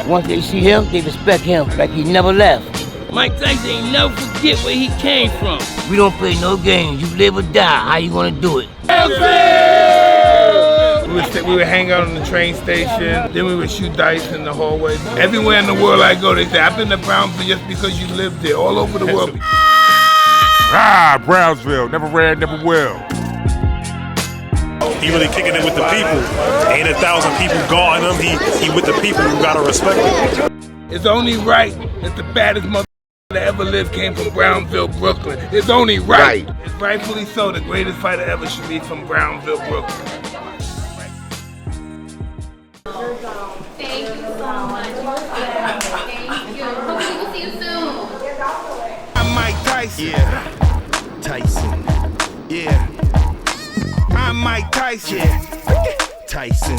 Once they see him, they respect him like he never left. Mike Tyson ain't never forget where he came from. We don't play no games. You live or die. How you gonna do it? We would hang out on the train station. Then we would shoot dice in the hallway. Everywhere in the world I go, they say, I've been to Brownsville just because you lived there. All over the world. Brownsville. Never ran, never will. He really kicking it with the people. Ain't 1,000 people guarding him. He with the people. You gotta respect him. It's only right that the baddest mother that ever lived came from Brownsville, Brooklyn. It's only right. It's rightfully so. The greatest fighter ever should be from Brownsville, Brooklyn. Thank you so much. Thank you. Hopefully we'll see you soon. I'm Mike Tyson. Yeah. Tyson. Yeah. I'm Mike Tyson. Yeah. Tyson.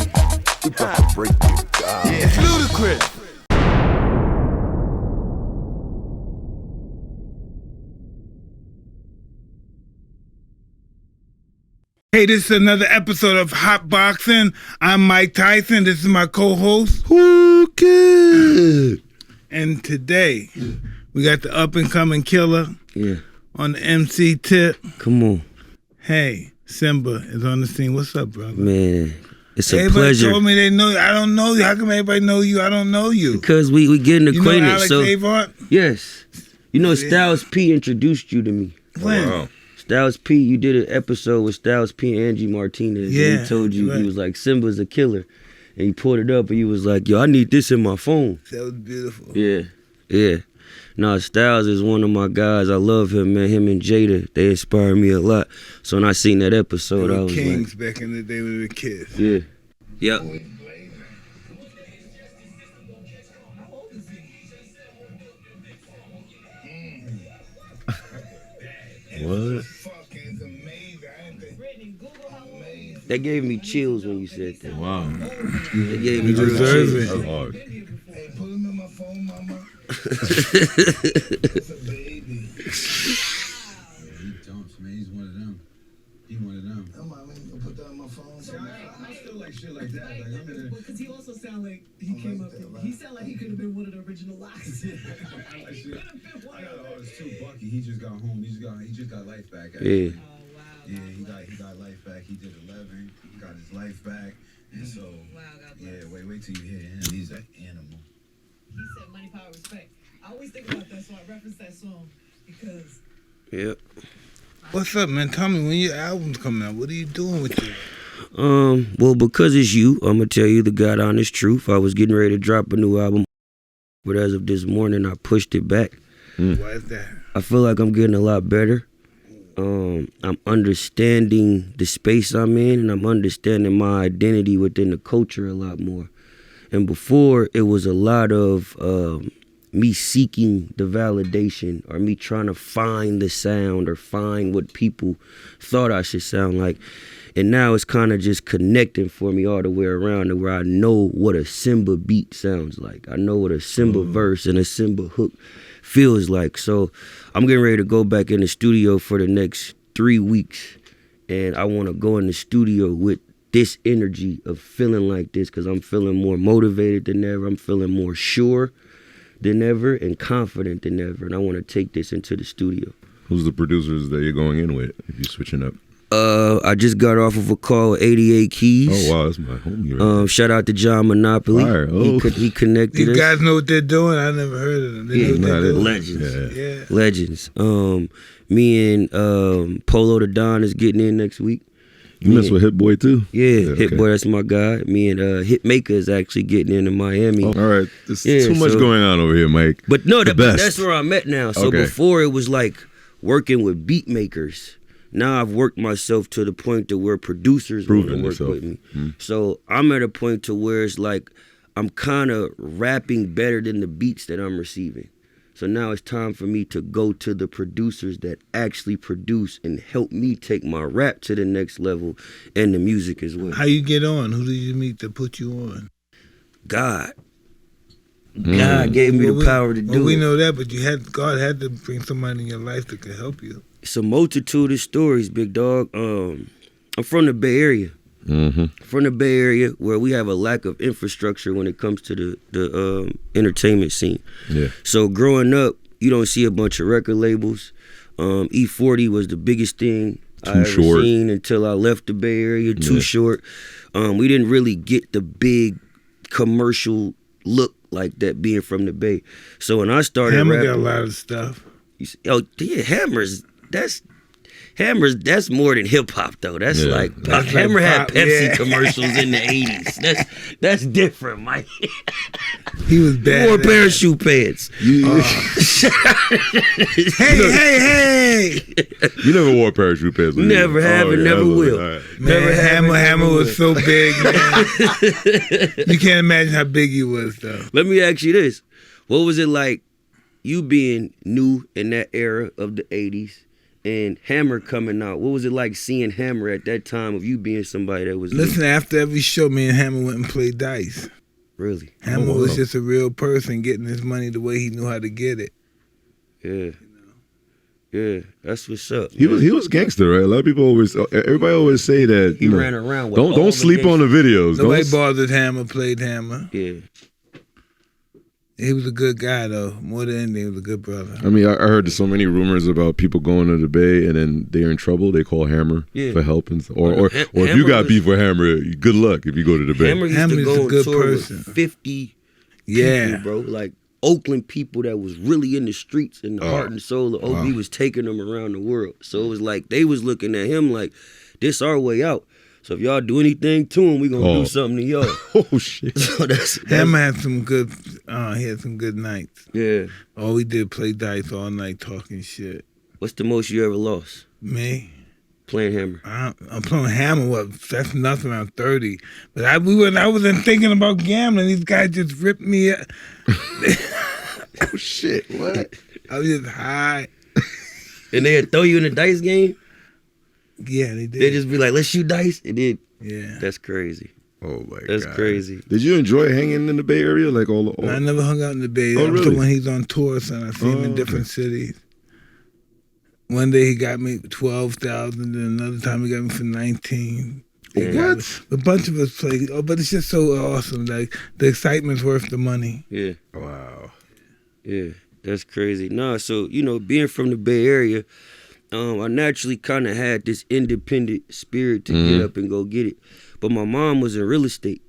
We about to break this down. Yeah. It's ludicrous. Hey, this is another episode of Hotboxin. I'm Mike Tyson. This is my co-host. Okay. And today, we got the up-and-coming killer on the MC tip. Come on. Hey, Simba is on the scene. What's up, brother? Man, it's a everybody pleasure. Told me they know you. I don't know you. How come everybody know you? I don't know you. Because we getting acquainted. You know Alex Avon? Yes. You know, Styles P introduced you to me. When? Wow. Styles P, you did an episode with Styles P and Angie Martinez. Yeah. And he told you, he was like, Simba's a killer. And he pulled it up and he was like, yo, I need this in my phone. That was beautiful. Yeah. Yeah. No, Styles is one of my guys. I love him, man. Him and Jada, they inspire me a lot. So when I seen that episode, I was kings like, back in the day when we were kids. Yeah. Yep. What? That gave me chills when you said that. Wow. That gave me You deserve chills. it. That's hard. Hey, put him in my phone, mama. That's a baby. He dumps, man. He's one of them. He one of them. Come on, man. You put that on my phone. I still like shit like that. Like, I'm gonna... Because he also sound like he came up. He sound like he could have been one of the original locks. I like shit. I got an artist too, Bucky. He just got home. He just got life back. Actually. Yeah. Yeah, he got life back. He did 11. He got his life back. And so, yeah, wait till you hear him. He's an animal. He said money, power, respect. I always think about that, so I reference that song because. Yep. What's up, man? Tell me when your album's coming out. What are you doing with it? Well, because it's you, I'm gonna tell you the God honest truth. I was getting ready to drop a new album, but as of this morning, I pushed it back. Why is that? I feel like I'm getting a lot better. I'm understanding the space I'm in, and I'm understanding my identity within the culture a lot more. And before, it was a lot of me seeking the validation or me trying to find the sound or find what people thought I should sound like. And now it's kind of just connecting for me all the way around to where I know what a Simba beat sounds like. I know what a Simba verse and a Simba hook feels like. So I'm getting ready to go back in the studio for the next 3 weeks. And I want to go in the studio with this energy of feeling like this because I'm feeling more motivated than ever. I'm feeling more sure than ever and confident than ever. And I want to take this into the studio. Who's the producers that you're going in with if you're switching up? I just got off of a call with 88 Keys. Oh, wow, that's my homie right there. Shout out to John Monopoly. Fire. Oh. He connected us. These guys know what they're doing. I never heard of them. They know what they're doing. Legends. Yeah. Legends. Me and Polo the Don is getting in next week. You mess with Hit Boy too? Yeah, okay. Hit Boy, that's my guy. Me and Hitmaker is actually getting into Miami. Oh, all right. There's too much going on over here, Mike. But no, that's where I'm at now. So before it was like working with beat makers. Now I've worked myself to the point to where producers want to work with me. So I'm at a point to where it's like I'm kind of rapping better than the beats that I'm receiving. So now it's time for me to go to the producers that actually produce and help me take my rap to the next level and the music as well. How you get on? Who did you meet to put you on? God. God gave me the power to do it. We know that, but God had to bring somebody in your life that could help you. It's a multitude of stories, big dog. I'm from the Bay Area. from the Bay Area, where we have a lack of infrastructure when it comes to the entertainment scene. Yeah. So growing up, you don't see a bunch of record labels. E40 was the biggest thing I ever seen until I left the Bay Area. Too Short. We didn't really get the big commercial look like that being from the Bay. So when I started Hammer rapping, got a lot of stuff. Hammers, that's more than hip hop though. That's like Hammer had Pepsi commercials in the 80s. That's different, Mike. He was bad. He wore parachute pants. Hey. You never wore parachute pants. Never have and never will. Right. Man, Hammer was so big, man. You can't imagine how big he was though. Let me ask you this. What was it like you being new in that era of the 80s? And Hammer coming out, what was it like seeing Hammer at that time of you being somebody that was... Listen, after every show, me and Hammer went and played dice. Really? Hammer was just a real person getting his money the way he knew how to get it. Yeah. Yeah, that's what's up. He was gangster, right? A lot of people everybody always say that he ran around with don't sleep on the videos. Nobody bothered Hammer, played Hammer. Yeah. He was a good guy, though. More than anything, he was a good brother. I mean, I heard so many rumors about people going to the Bay and then they're in trouble. They call Hammer for help, or if you got beef with Hammer, good luck if you go to the Bay. Hammer used to go on tour with 50 people, bro. Like Oakland people that was really in the streets and the heart and soul of OB was taking them around the world. So it was like they was looking at him like, this our way out. So if y'all do anything to him, we gonna do something to y'all. Oh shit! So Hammer had some good. He had some good nights. Yeah. All we did play dice all night, talking shit. What's the most you ever lost? Me. Playing Hammer. I'm playing Hammer. What? That's nothing. I'm 30. But I wasn't thinking about gambling. These guys just ripped me up. Oh shit! What? I was just high. And they'd throw you in a dice game? Yeah, they did. They just be like, let's shoot dice. It did. Yeah. That's crazy. Oh my god. That's crazy. Did you enjoy hanging in the Bay Area? Like all I never hung out in the Bay Oh, Area. really? When he's on tour, son, I see him in different cities. One day he got me 12,000, and another time he got me for 19. What? A bunch of us play. Oh, but it's just so awesome. Like the excitement's worth the money. Yeah. Wow. Yeah, that's crazy. Nah, so being from the Bay Area, I naturally kind of had this independent spirit to get up and go get it. But my mom was in real estate.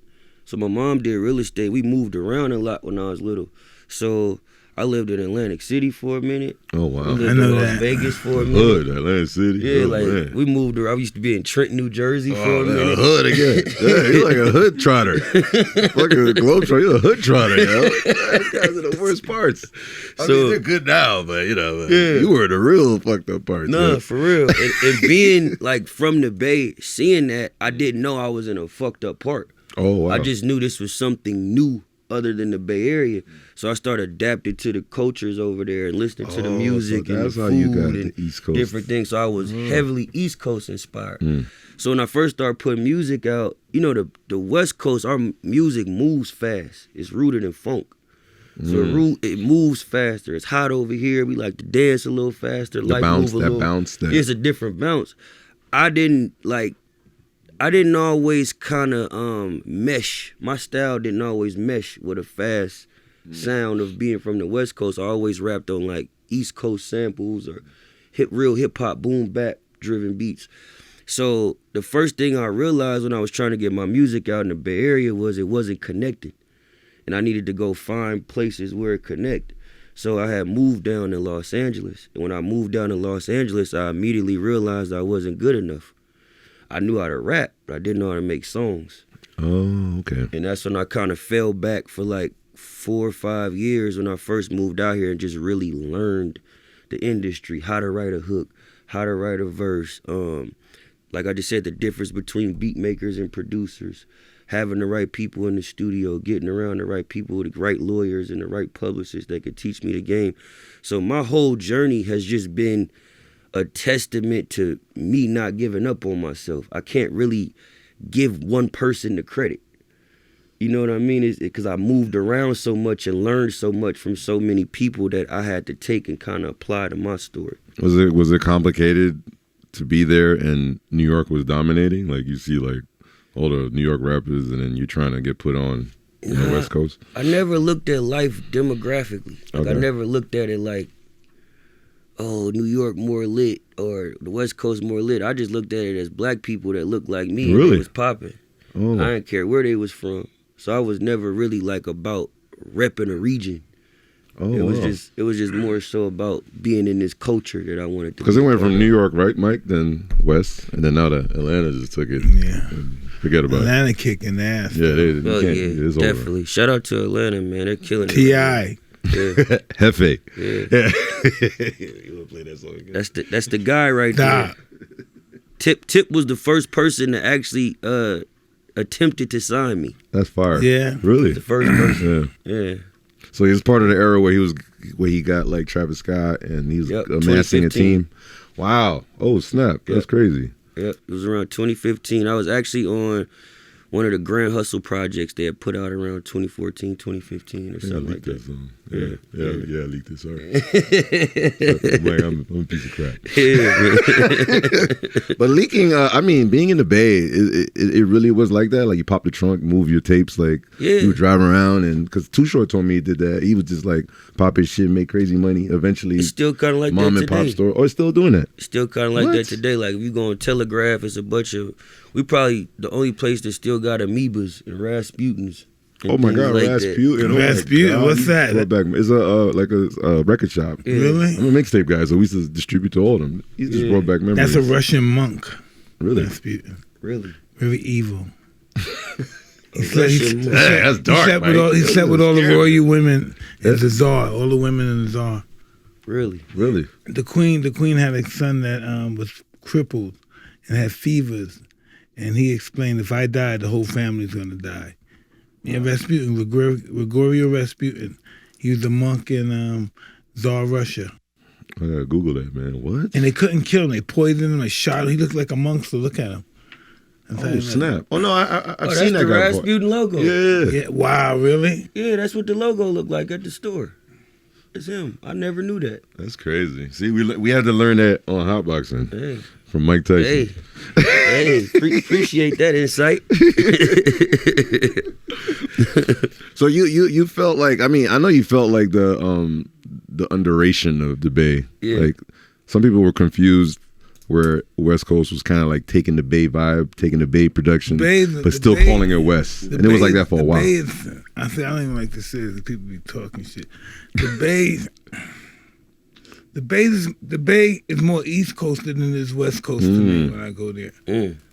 So my mom did real estate. We moved around a lot when I was little. So I lived in Atlantic City for a minute. Oh, wow. We lived in Las Vegas for a minute. Hood, Atlantic City. Yeah, man. We moved around. I used to be in Trenton, New Jersey for a minute. Hood again. Yeah, you're like a hood trotter. Fucking globe trotter. You're a hood trotter, yo. These guys are the worst parts. I mean, they're good now, but you were the real fucked up parts. Nah, for real. And being like from the Bay, seeing that, I didn't know I was in a fucked up part. Oh, wow. I just knew this was something new other than the Bay Area. So I started adapting to the cultures over there and listening to the music and the food and East Coast. different things. So I was heavily East Coast inspired. So when I first started putting music out, the West Coast, our music moves fast. It's rooted in funk. So it moves faster. It's hot over here. We like to dance a little faster. The bounce. It's a different bounce. I didn't always kind of mesh. My style didn't always mesh with a fast sound of being from the West Coast. I always rapped on like East Coast samples or real hip hop boom bap driven beats. So the first thing I realized when I was trying to get my music out in the Bay Area was it wasn't connected. And I needed to go find places where it connected. So I had moved down to Los Angeles. And when I moved down to Los Angeles, I immediately realized I wasn't good enough. I knew how to rap, but I didn't know how to make songs. Oh, okay. And that's when I kind of fell back for like 4 or 5 years when I first moved out here and just really learned the industry, how to write a hook, how to write a verse. Like I just said, the difference between beat makers and producers, having the right people in the studio, getting around the right people, the right lawyers and the right publicists that could teach me the game. So my whole journey has just been a testament to me not giving up on myself. I can't really give one person the credit. You know what I mean? It's because I moved around so much and learned so much from so many people that I had to take and kind of apply to my story. Was it complicated to be there and New York was dominating? Like you see like all the New York rappers, and then you're trying to get put on in the West Coast? I never looked at life demographically. Like, Okay. I never looked at it like, oh, New York more lit or the West Coast more lit. I just looked at it as black people that looked like me and Really? they was popping. Oh. I didn't care where they was from. So I was never really like about repping a region. Oh, it was wow. just more so about being in this culture that I wanted to. Because it be went a part from of. New York, right, Mike, then West, and then now that Atlanta just took it. Yeah. Forget about Atlanta kicking ass. it. Yeah, they Oh can't, yeah, it's definitely. Shout out to Atlanta, man. They're killing it. T.I. Yeah. over. Hefe. Yeah. You want to play that song again? That's the guy right there. Tip was the first person to actually attempted to sign me. That's fire. Yeah. Really? The first person. Yeah. Yeah. So he was part of the era where he got like Travis Scott and he was amassing a 2015. team. Wow. Oh snap. That's crazy. Yep, it was around 2015. I was actually on one of the Grand Hustle projects they had put out around 2014, 2015 or something like that. Yeah, I leaked this. Sorry. Like, I'm a piece of crap. Yeah. But leaking, I mean, being in the Bay, it really was like that. Like you pop the trunk, move your tapes, like you were driving around, and because Too Short told me he did that. He was just like pop his shit, make crazy money. Eventually, It's still kind of like mom that and today. pop store. Oh, it's still doing that. Still kind of like What? that today. Like if you go on Telegraph, it's a bunch of. We probably the only place that still got amoebas and Rasputins. And Oh my things God, like that. Rasputin! Oh my Rasputin, God. what's You that? brought back- It's like a record shop. Yeah. Really? I'm a mixtape guy, so we used to distribute to all of them. He just brought back memories. That's a Russian monk. Really? Rasputin. Really? Very evil. Russian monk. Hey, that's dark, He Mike. slept with all the royal women in the Tsar, all the women in the Tsar. Really? Really? The queen had a son that was crippled and had fevers, and he explained, if I die, the whole family's gonna die. Yeah, Rasputin, Gregorio Rasputin, he was a monk in Tsar Russia, I gotta Google that, man. What? and they couldn't kill him. They poisoned him. They shot him. He looked like a monk. So look at him. Oh snap! Oh no, I've Oh, seen that's that the guy before. Rasputin logo. Yeah. Yeah. Wow. Really? Yeah, that's what the logo looked like at the store. It's him. I never knew that. That's crazy. See, we had to learn that on Hotboxing Hey. from Mike Tyson. Hey, appreciate that insight. So you felt like, I mean, I know you felt like the underration of the Bay. Yeah. Like some people were confused where West Coast was kind of like taking the Bay vibe, taking the Bay production, but still calling it West. And it was like that for a while. I don't even like to say it. People be talking shit. The Bay is more East Coasted than it is West Coast to me when I go there.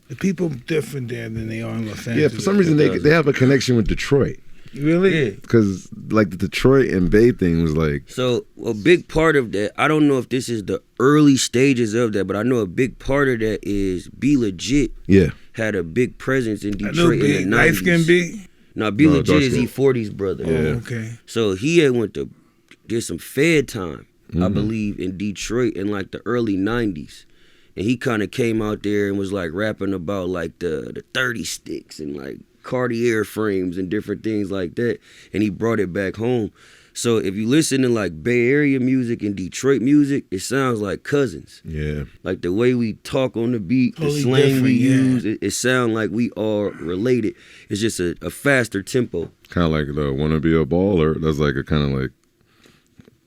The people different there than they are in Los Angeles. Yeah, for some reason they have a connection with Detroit. Really? Yeah. Because like the Detroit and Bay thing was like, So a big part of that, I don't know if this is the early stages of that, but I know a big part of that is Be Legit yeah. had a big presence in I know Detroit B. in the 90s. Light skin B? No, Be No, Legit dark is skin. E40's brother. Oh, okay. So he had went to get some Fed time, I believe, in Detroit in like the early 90s. And he kind of came out there and was like rapping about like the 30 sticks and like Cartier frames and different things like that. And he brought it back home. So if you listen to like Bay Area music and Detroit music, it sounds like cousins. Yeah. Like the way we talk on the beat, Totally the slang we different, yeah. use, it sounds like we are related. It's just a faster tempo. Kind of like the Wanna Be a Baller. That's like a kind of like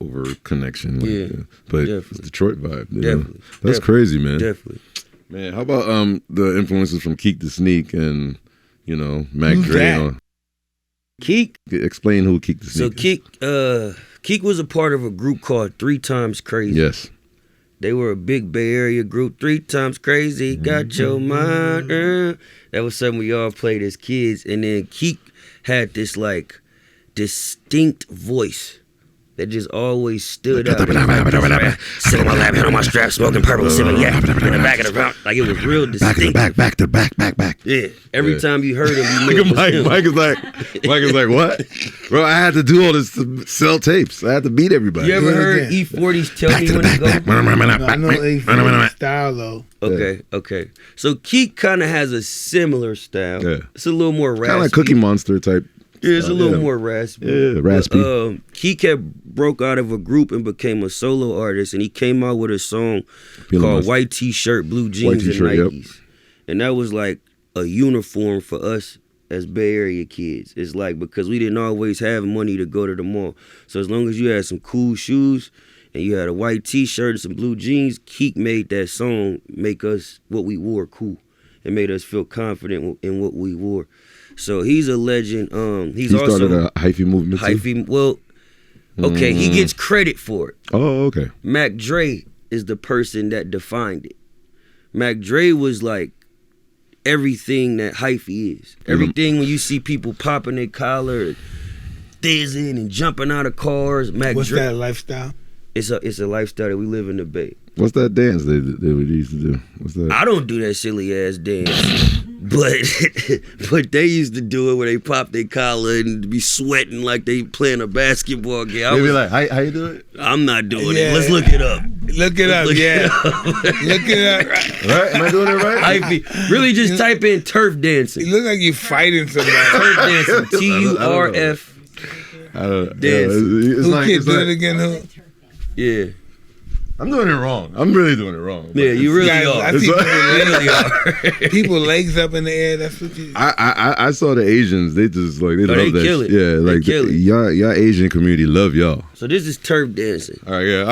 over connection. Like, Yeah, but definitely. it's Detroit vibe. You know? Definitely. That's crazy, man. Definitely. Man, how about the influences from Keek the Sneak and, you know, Mac Who's Dre? that? Keek. Explain who Keek the So Sneak is. Keek was a part of a group called 3 Times Crazy. Yes. They were a big Bay Area group. 3 Times Crazy, got your mind. That was something we all played as kids. And then Keek had this like distinct voice that just always stood out. Sitting on my lap, hand on my strap, smoking purple, sipping yak in the back of the round. Like it was real distinct. Back to back. Yeah. Every time you heard him, you Look knew it at was Mike. him. Mike is like, what? Bro, I had to do all this to sell tapes. I had to beat everybody. You ever Yeah, heard yeah. E40's Tell Me When to Go? I know A style though. Okay. So Keek kind of has a similar style. Yeah. It's a little more raspy. Kind of like Cookie Monster type. Yeah, it's a little Yeah. more raspy. Yeah, raspy. But, Keek had broke out of a group and became a solo artist, and he came out with a song Feeling called Myself. White T-Shirt, Blue Jeans, White T-shirt, and yep. Nikes. And that was like a uniform for us as Bay Area kids. It's like, because we didn't always have money to go to the mall. So as long as you had some cool shoes and you had a white t-shirt and some blue jeans, Keek made that song make us what we wore cool. It made us feel confident in what we wore. So he's a legend. He started a hyphy movement too? Well, okay, he gets credit for it. Oh, okay. Mac Dre is the person that defined it. Mac Dre was like everything that hyphy is. Everything when you see people popping their collar, and thizzing and jumping out of cars. What's that lifestyle? It's a lifestyle that we live in the Bay. What's that dance they used to do? What's that? I don't do that silly ass dance, but they used to do it where they pop their collar and be sweating like they playing a basketball game. They be like, how you do it? I'm not doing it. Let's look it up. Look it up, yeah. Look it up. Right? Am I doing it right? Really just type in turf dancing. You look like you're fighting somebody. Turf dancing. TURF. Dancing. It's Who like, can't it's do like, it again? Who? Yeah. I'm doing it wrong. I'm really doing it wrong. Yeah, you really are. I see people legs up in the air. That's what you. I saw the Asians. They just like they love that. kill it. Yeah, They like kill it. y'all Asian community love y'all. So this is turf dancing. All right, yeah.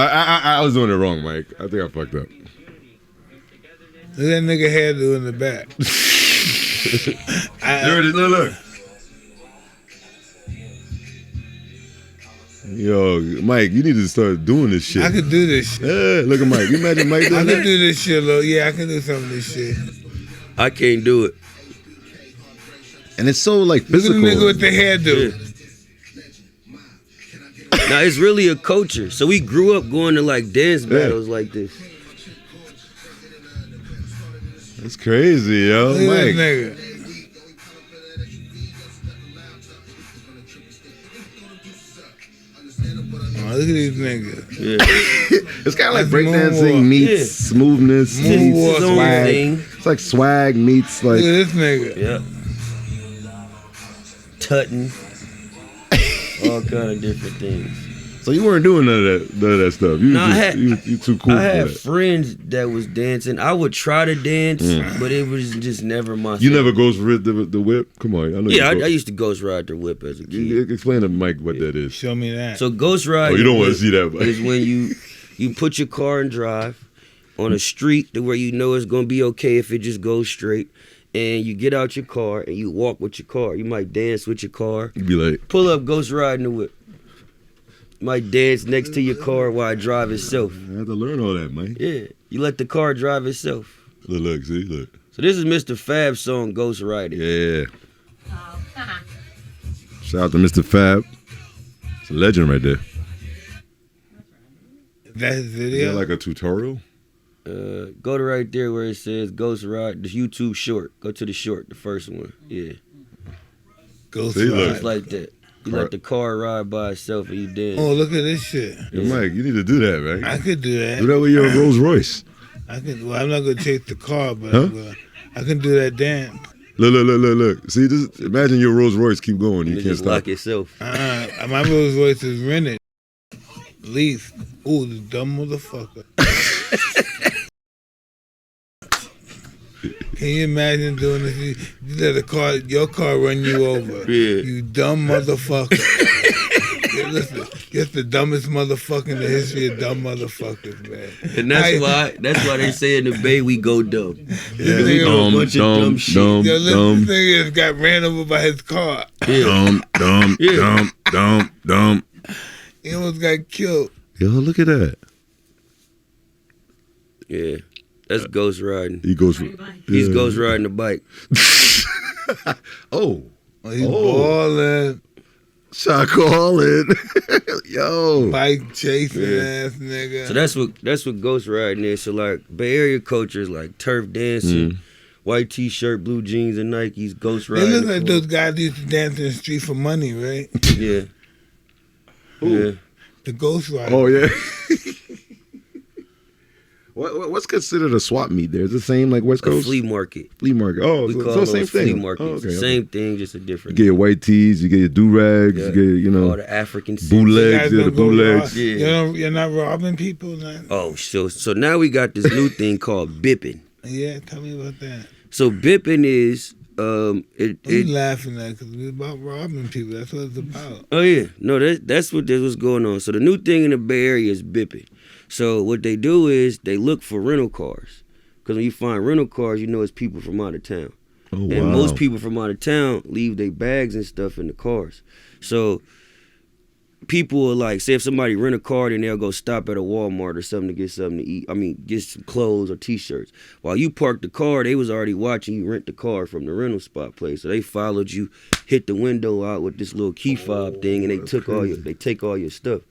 I was doing it wrong, Mike. I think I fucked up. Look at that nigga hairdo in the back. There it is. Look. Yo, Mike, you need to start doing this shit. I could do this shit. Yeah, look at Mike. You imagine Mike doing I that? could do this shit, Lil. Yeah, I can do some of this shit. I can't do it. And it's so like Look at the physical. nigga with the hairdo. Now it's really a culture. So we grew up going to like dance battles like this. That's crazy, yo. Look at Mike. this nigga. Oh, look at these niggas. Yeah. It's kind of like That's breakdancing moonwalk. meets smoothness Moonwalk. meets It's swag. thing. It's like swag meets like. Look at this nigga. Yeah. Tutting. All kind of different things. So you weren't doing none of that stuff. You, No, you too cool I for had that. friends that was dancing. I would try to dance, but it was just never my You thing. never ghost rid the whip? Come on, I know. Yeah, you I used to ghost ride the whip as a kid. You explain to Mike what that is. Show me that. So ghost ride. Oh, you don't want to see that, Mike. Is when you put your car in drive on a street to where you know it's gonna be okay if it just goes straight, and you get out your car and you walk with your car. You might dance with your car. You be like, Pull up, ghost riding the whip. You might dance next to your car while it drive itself. I have to learn all that, Mike. Yeah, you let the car drive itself. Look, see, look. So this is Mr. Fab's song, Ghost Riding. Yeah. Shout out to Mr. Fab. It's a legend right there. That's his Is video. that like a tutorial? Go to right there where it says Ghost Ride, the YouTube short. Go to the short, the first one. Yeah, Ghost See, look. ride. it's like that. You let the car ride by itself and you dance. Oh, look at this shit. Yo, Mike, you need to do that, man. I could do that. Do that with your Rolls Royce. I could. Well, I'm not gonna chase the car, but Huh? I can do that dance. Look. See, just imagine your Rolls Royce keep going. You You can't just stop. lock yourself. My Rolls Royce is rented. Lease. Ooh, this dumb motherfucker. Can you imagine doing this? You let your car run you over. Yeah. You dumb motherfucker. Yeah, listen, you're the dumbest motherfucker in the history of dumb motherfuckers, man. And that's why they say in the Bay we go dumb. Yeah, We do a bunch of dumb shit. Yo, listen, this nigga just got ran over by his car. Dumb. He almost got killed. Yo, look at that. Yeah, that's ghost riding. He goes. He's ghost riding the bike. Oh, He's balling. shot calling. Yo, Bike chasing ass nigga. So that's what ghost riding is. So like Bay Area culture is like turf dancing, white t-shirt, blue jeans, and Nikes. Ghost It riding. looks like those guys used to dance in the street for money, right? Yeah. Yeah. The Ghost Rider. Oh yeah. What's considered a swap meet there? Is it the same like West A Coast? flea market. Flea market. Oh, We so, call so those same flea thing. markets. Oh, okay, Same thing, just a different. You get your white tees, you get your do-rags, Yeah. you get, you know, all the African bootlegs, You yeah, guys the don't go bootlegs. Yeah. You're not robbing people, man. Oh, so now we got this new thing called bipping. Yeah, tell me about that. So bipping is We laughing at because it's about robbing people. That's what it's about. Oh yeah, no, that's what's going on. So the new thing in the Bay Area is bipping. So what they do is they look for rental cars, because when you find rental cars, you know it's people from out of town. Oh, and wow. most people from out of town leave their bags and stuff in the cars. So people are like, say if somebody rent a car, then they'll go stop at a Walmart or something to get something to eat. I mean, get some clothes or T-shirts. While you parked the car, they was already watching you rent the car from the rental spot place. So they followed you, hit the window out with this little key fob thing, and they take all your stuff.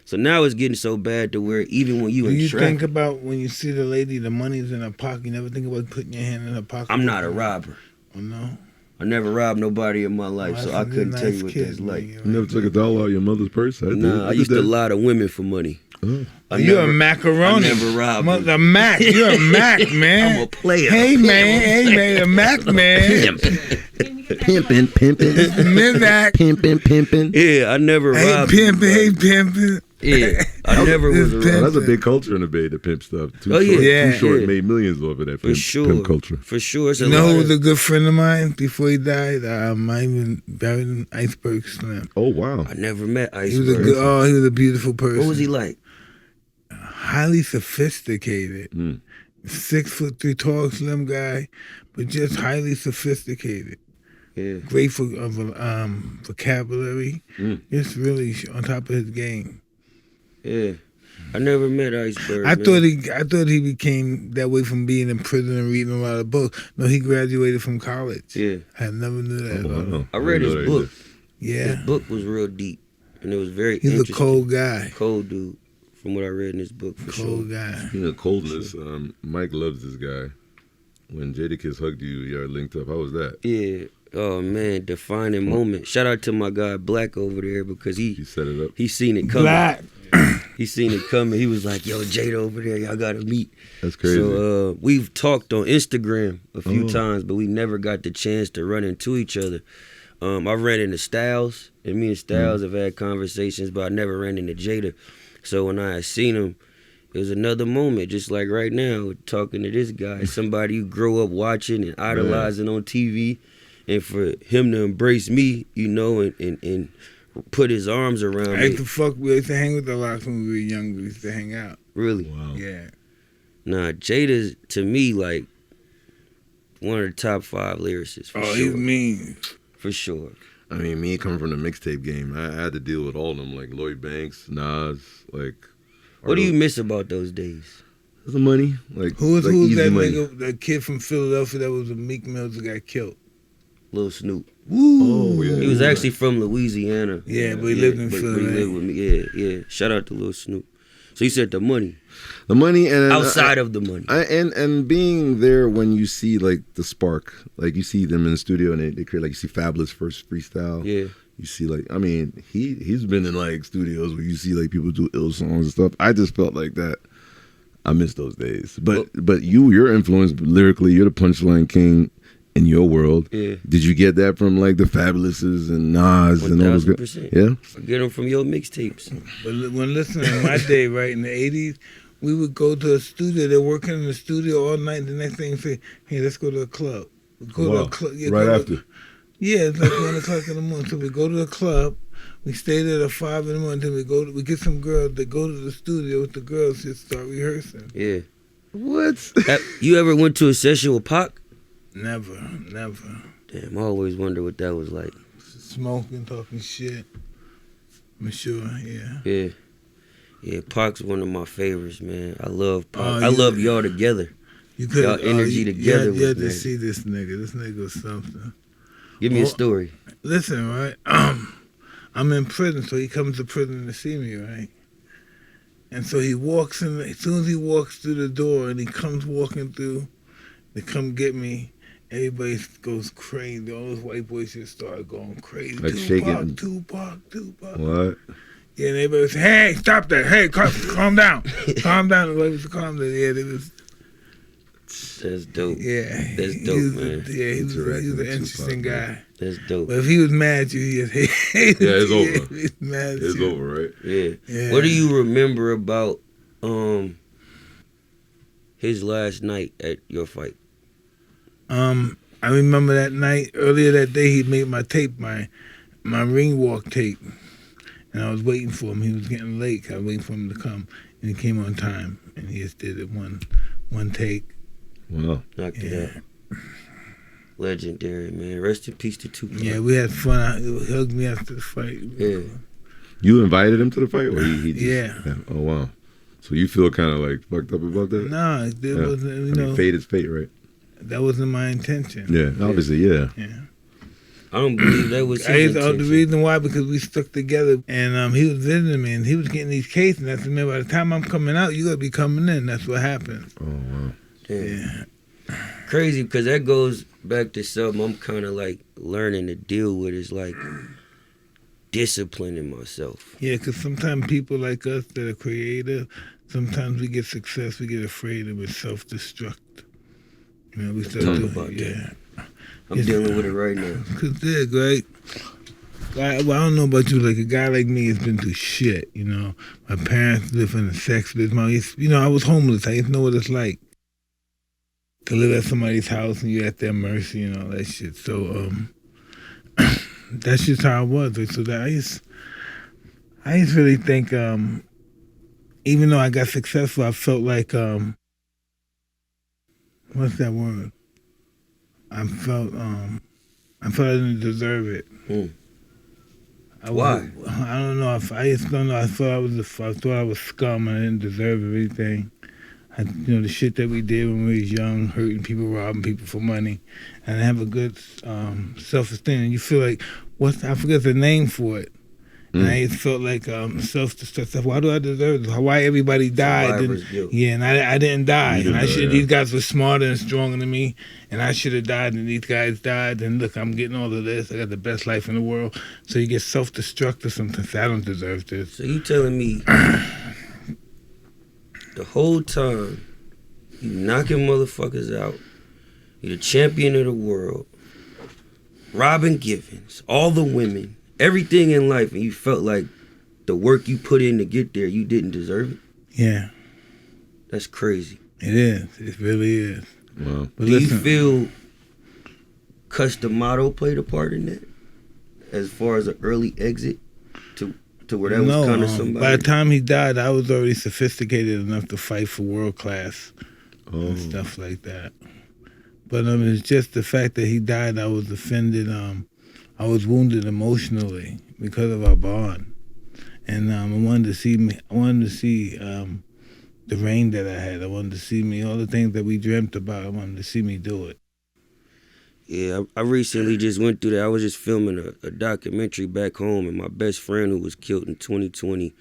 So now it's getting so bad to where even when you Do in you traffic, think about when you see the lady, the money's in her pocket, you never think about putting your hand in her pocket? I'm not a robber. Oh, no? I never robbed nobody in my life, Oh, so that's I a couldn't nice tell you what kid, that's like. You never took a dollar out of your mother's purse? I used to lie to women for money. You're a macaroni. I never robbed them. The Mac. You're a Mac, man. I'm a player. Hey, man, a Mac, man. Pimping. Mid-Mac. Pimping. Yeah, I never robbed them. Hey, pimping. Yeah, I never was a robber. That's a big culture in the Bay, the pimp stuff. Oh, yeah. Too Short Yeah. made millions off of that pimp culture. For sure. It's You know who was a good friend of mine before he died? I even buried in Iceberg Slim. Oh, wow. I never met Iceberg. He was he was a beautiful person. What was he like? Highly sophisticated. 6'3" tall, slim guy, but just highly sophisticated. Yeah. Great for vocabulary. Just really on top of his game. Yeah. I never met Iceberg. I man. thought he became that way from being in prison and reading a lot of books. No, he graduated from college. Yeah. I never knew that. Oh, wow. I read his book. Yeah. His book was real deep, and it was very He's interesting. a cold guy. Cold dude, from what I read in his book, for sure. Cold guy. Speaking of coldness, Mike loves this guy. When Jadakiss hugged you, y'all linked up. How was that? Yeah. Oh man, defining moment. Shout out to my guy Black over there because he set it up. He seen it coming. Black. He seen it coming. He was like, "Yo, Jada over there, y'all gotta meet." That's crazy. So we've talked on Instagram a few times, but we never got the chance to run into each other. I ran into Styles, and me and Styles have had conversations, but I never ran into Jada. So when I had seen him, it was another moment, just like right now, talking to this guy, somebody you grow up watching and idolizing on TV, and for him to embrace me, you know, and put his arms around I me. we used to hang with a lot when we were young. We used to hang out. Really? Wow. Yeah. Nah, Jada's, to me, like, one of the top 5 lyricists, for sure. He's mean. For sure. I mean, me coming from the mixtape game, I had to deal with all of them, like Lloyd Banks, Nas, like. What do you miss about those days? The money, like Who's easy that money. nigga, that kid from Philadelphia that was a Meek Mills that got killed? Lil Snoop. Woo! Oh, yeah. He was actually from Louisiana. Yeah, but he lived in but Philly. he lived with me. Yeah. Shout out to Lil Snoop. So you said the money. The money and outside of the money. And being there when you see like the spark, like you see them in the studio and they create, like you see Fabulous first freestyle. Yeah. You see like, I mean, he's been in like studios where you see like people do ill songs and stuff. I just felt like that. I miss those days. But your influence lyrically, you're the punchline king in your world. Yeah. Did you get that from like the Fabulouses and Nas and all those guys? 1000%. Yeah. I get them from your mixtapes. But when listening in my day, right, in the 80s, we would go to a studio. They're working in the studio all night. The next thing say, hey, let's go to a club. Go to a club. Yeah, right after. Yeah, it's like 1 o'clock in the morning. So we go to the club. We stay there till 5 in the morning. Then we get some girls that go to the studio with the girls to start rehearsing. Yeah. What? You ever went to a session with Pac? Never. Damn, I always wonder what that was like. Smoking, talking shit. I'm sure, yeah. Yeah, Pac's one of my favorites, man. I love Pac. I love y'all together. Y'all energy together. You had to see this nigga. This nigga was something. Give me a story. Listen, right? I'm in prison, so he comes to prison to see me, right? And so he walks in. As soon as he walks through the door and he comes walking through, they come get me. Everybody goes crazy. All those white boys just start going crazy. Like shaking. Tupac. What? Yeah, and everybody was, hey, stop that. Hey, calm down. Calm down. Everybody was calm down. Yeah, it was. That's dope. Yeah. That's dope, man. Yeah, he was an interesting guy. That's dope. But if he was mad at you, he just hated Yeah, it's over. He's mad at It's you. over, right? Yeah. What do you remember about his last night at your fight? I remember that night, earlier that day, he made my tape, my ring walk tape. And I was waiting for him. He was getting late. I was waiting for him to come. And he came on time. And he just did it one take. Wow. Knocked it out. Legendary, man. Rest in peace to Tupac. Yeah, we had fun. He hugged me after the fight. Yeah. You invited him to the fight? Or he just, Yeah. Oh, wow. So you feel kind of like fucked up about that? No, it wasn't, you know. Fate is fate, right? That wasn't my intention. Yeah, obviously, yeah. I don't believe that was his intention. The reason why, because we stuck together, and he was visiting me, and he was getting these cases, and I said, man, by the time I'm coming out, you got to be coming in. That's what happened. Oh, wow. Yeah. Crazy, because that goes back to something I'm kind of like learning to deal with, is like disciplining myself. Yeah, because sometimes people like us that are creative, sometimes we get success, we get afraid of it, self-destruct. You know, we start Talk doing about yeah. that. I'm dealing with it right now. Cause they're great. Well, I don't know about you, like a guy like me has been through shit, you know. My parents lived in a sex business. You know, I was homeless. I didn't know what it's like to live at somebody's house and you're at their mercy and all that shit. So that's just how I was. So that I just really think, even though I got successful, I felt like what's that word? I felt I didn't deserve it. Why? I don't know. I just don't know. I thought I was scum. I didn't deserve everything. You know, the shit that we did when we was young, hurting people, robbing people for money, and I have a good self-esteem. And you feel like I forget the name for it. And I just felt like self-destruct. Why do I deserve this? Why everybody died? And I didn't die. And these guys were smarter and stronger than me, and I should have died, and these guys died. And look, I'm getting all of this. I got the best life in the world. So you get self-destructive sometimes. I don't deserve this. So you telling me the whole time you knocking motherfuckers out, you're the champion of the world, Robin Givens, all the women, everything in life, and you felt like the work you put in to get there, you didn't deserve it? Yeah. That's crazy. It is. It really is. Wow. But Do you feel Custom Motto played a part in that? As far as an early exit to where that was kind of somebody? By the time he died, I was already sophisticated enough to fight for world class and stuff like that. But it's just the fact that he died, I was offended. I was wounded emotionally because of our bond, and I wanted to see the reign that I had. I wanted to see all the things that we dreamt about. I wanted to see me do it. Yeah, I recently just went through that. I was just filming a documentary back home, and my best friend who was killed in 2020,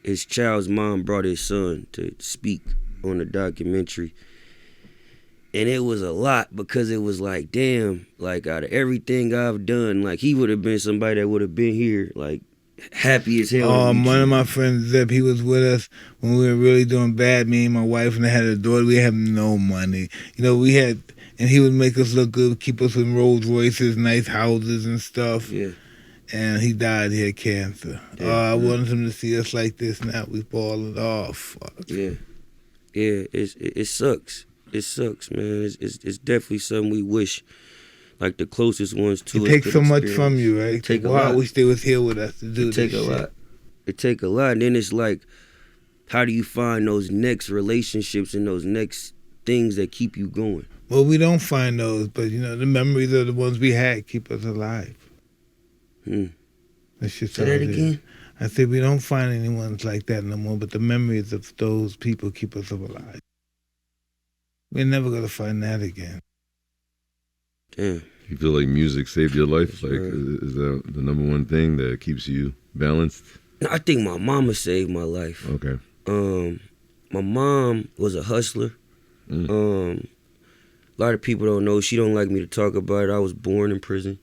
his child's mom brought his son to speak on the documentary. And it was a lot because it was like, damn, like out of everything I've done, like he would have been somebody that would have been here, like happy as hell. One of my friends, Zeb, he was with us when we were really doing bad. Me and my wife, and I had a daughter. We had no money. You know, and he would make us look good, keep us in Rolls Royces, nice houses and stuff. Yeah. And he died. He had cancer. Yeah. I wanted him to see us like this. Now we balling off. Fuck. Yeah. Yeah, it sucks. It sucks, man. It's definitely something we wish, like the closest ones to us. It takes so much from you, right? I wish they was here with us to do this shit. It take a lot. And then it's like, how do you find those next relationships and those next things that keep you going? Well, we don't find those, but you know, the memories of the ones we had keep us alive. That's just Say that again? I said we don't find any ones like that no more, but the memories of those people keep us alive. We're never going to find that again. Damn. You feel like music saved your life? Like, is that the number one thing that keeps you balanced? I think my mama saved my life. Okay. My mom was a hustler. A lot of people don't know. She don't like me to talk about it. I was born in prison.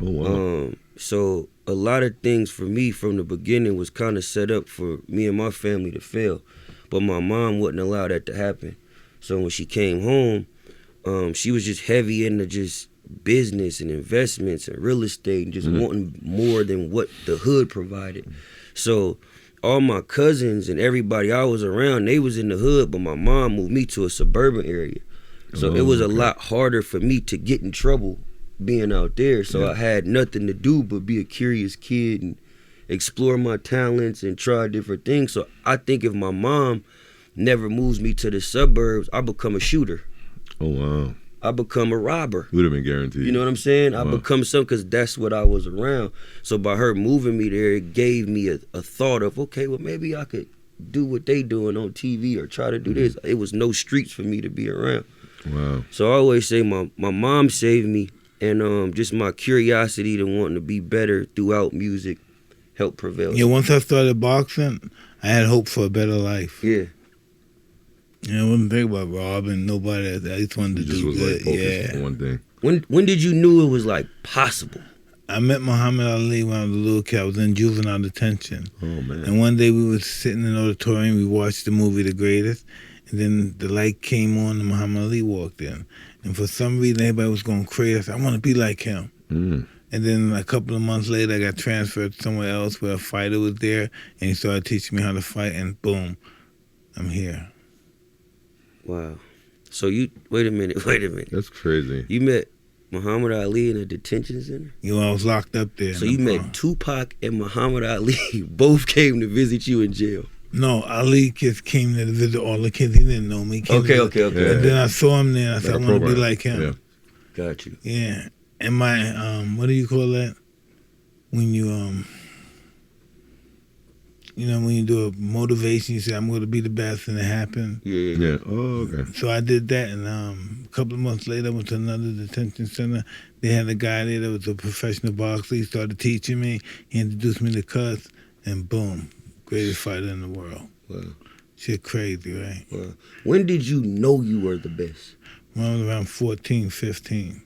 Oh, wow. So a lot of things for me from the beginning was kind of set up for me and my family to fail. But my mom wouldn't allow that to happen. So when she came home, she was just heavy into just business and investments and real estate and just wanting more than what the hood provided. So all my cousins and everybody I was around, they was in the hood, but my mom moved me to a suburban area. So it was a lot harder for me to get in trouble being out there. So I had nothing to do but be a curious kid and explore my talents and try different things. So I think if my mom never moves me to the suburbs, I become a shooter. Oh, wow. I become a robber. Would have been guaranteed. You know what I'm saying? Wow. I become something because that's what I was around. So by her moving me there, it gave me a thought of, okay, well, maybe I could do what they doing on TV or try to do this. It was no streets for me to be around. Wow. So I always say my mom saved me, and just my curiosity to wanting to be better throughout music helped prevail. Yeah, once I started boxing, I had hope for a better life. Yeah. I wasn't thinking about robbing nobody. I just wanted to do good. Focused on one thing. When did you knew it was like possible? I met Muhammad Ali when I was a little kid. I was in juvenile detention. Oh, man. And one day we were sitting in the auditorium. We watched the movie The Greatest. And then the light came on and Muhammad Ali walked in. And for some reason, everybody was going crazy. I said, I want to be like him. Mm. And then a couple of months later, I got transferred somewhere else where a fighter was there. And he started teaching me how to fight. And boom, I'm here. Wow. So you, wait a minute. That's crazy. You met Muhammad Ali in a detention center? You know, I was locked up there. So you met Tupac and Muhammad Ali both came to visit you in jail? No, Ali just came to visit all the kids. He didn't know me. Okay. And then I saw him there. I said, I want to be like him. Yeah. Got you. Yeah. And my, what do you call that? When you, when you do a motivation, you say, I'm going to be the best, and it happened. Yeah. Oh, okay. So I did that, and a couple of months later, I went to another detention center. They had a guy there that was a professional boxer. He started teaching me. He introduced me to Cuss, and boom, greatest fighter in the world. Wow. Shit crazy, right? Wow. When did you know you were the best? When I was around 14, 15.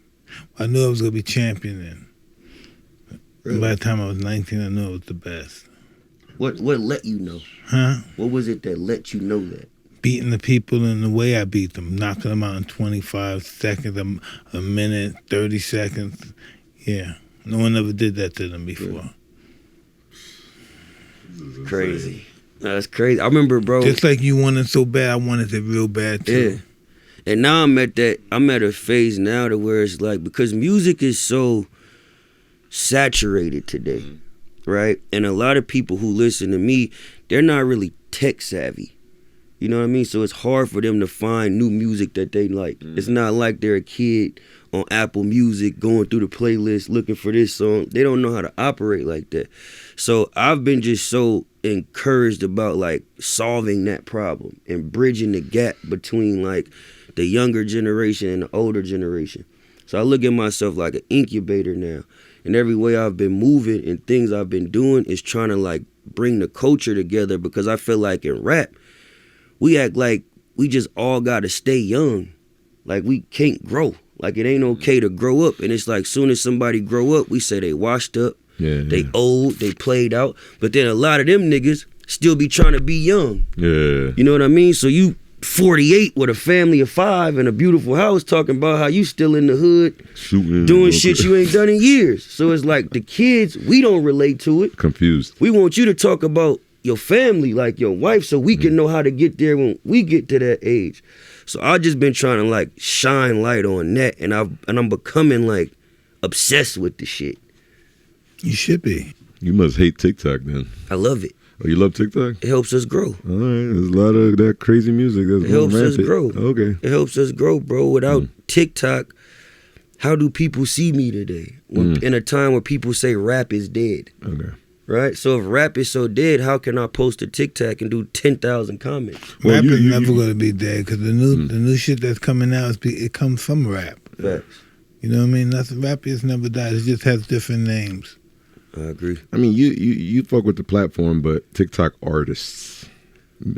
I knew I was going to be champion then. Really? By the time I was 19, I knew I was the best. What let you know? Huh? What was it that let you know that? Beating the people in the way I beat them, knocking them out in 25 seconds, a minute, 30 seconds. Yeah. No one ever did that to them before. Crazy. No, that's crazy. I remember, bro. Just like you wanted so bad, I wanted it real bad too. Yeah. And now I'm at a phase now to where it's like, because music is so saturated today, right? And a lot of people who listen to me, they're not really tech savvy. You know what I mean? So it's hard for them to find new music that they like. It's not like they're a kid on Apple Music going through the playlist looking for this song. They don't know how to operate like that. So I've been just so encouraged about like solving that problem and bridging the gap between like the younger generation and the older generation. So I look at myself like an incubator now. And every way I've been moving and things I've been doing is trying to like bring the culture together, because I feel like in rap, we act like we just all got to stay young. Like we can't grow. Like it ain't okay to grow up. And it's like soon as somebody grow up, we say they washed up, they old, they played out. But then a lot of them niggas still be trying to be young. Yeah. You know what I mean? So you 48 with a family of 5 and a beautiful house talking about how you still in the hood shooting, doing shit you ain't done in years. So it's like the kids, we don't relate to it. Confused. We want you to talk about your family, like your wife, so we can know how to get there when we get to that age. So I've just been trying to like shine light on that, and I'm becoming like obsessed with the shit. You should be. You must hate TikTok then. I love it. Oh, you love TikTok? It helps us grow. All right, there's a lot of that crazy music that's It helps us grow. Okay. It helps us grow, bro. Without TikTok, how do people see me today? In a time where people say rap is dead. Okay. Right? So if rap is so dead, how can I post a TikTok and do 10,000 comments? Rap is never going to be dead, because the new shit that's coming out, it comes from rap. Facts. You know what I mean? Rap is never died. It just has different names. I agree. I mean, you fuck with the platform, but TikTok artists.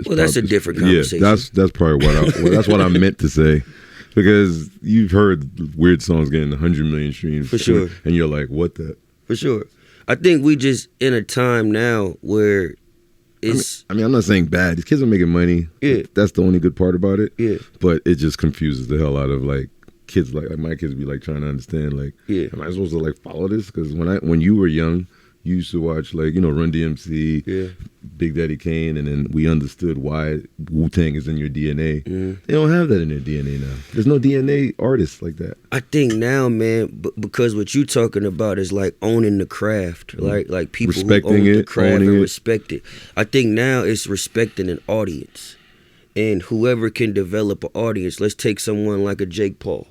Well, that's a different conversation. Yeah, that's probably that's what I meant to say, because you've heard weird songs getting 100 million streams for sure, and you're like, what the? For sure. I think we just in a time now where it's. I mean, I'm not saying bad. These kids are making money. Yeah, that's the only good part about it. Yeah, but it just confuses the hell out of like kids. Like my kids be like trying to understand. Like, am I supposed to like follow this? Because when you were young, You used to watch like, Run DMC, Big Daddy Kane, and then we understood why Wu-Tang is in your DNA. They don't have that in their DNA now. There's no DNA artists like that. I think now, man, because what you talking about is like owning the craft, like people Respecting who own the it, craft owning and it. respect it. I think now it's respecting an audience, and whoever can develop an audience. Let's take someone like a Jake Paul,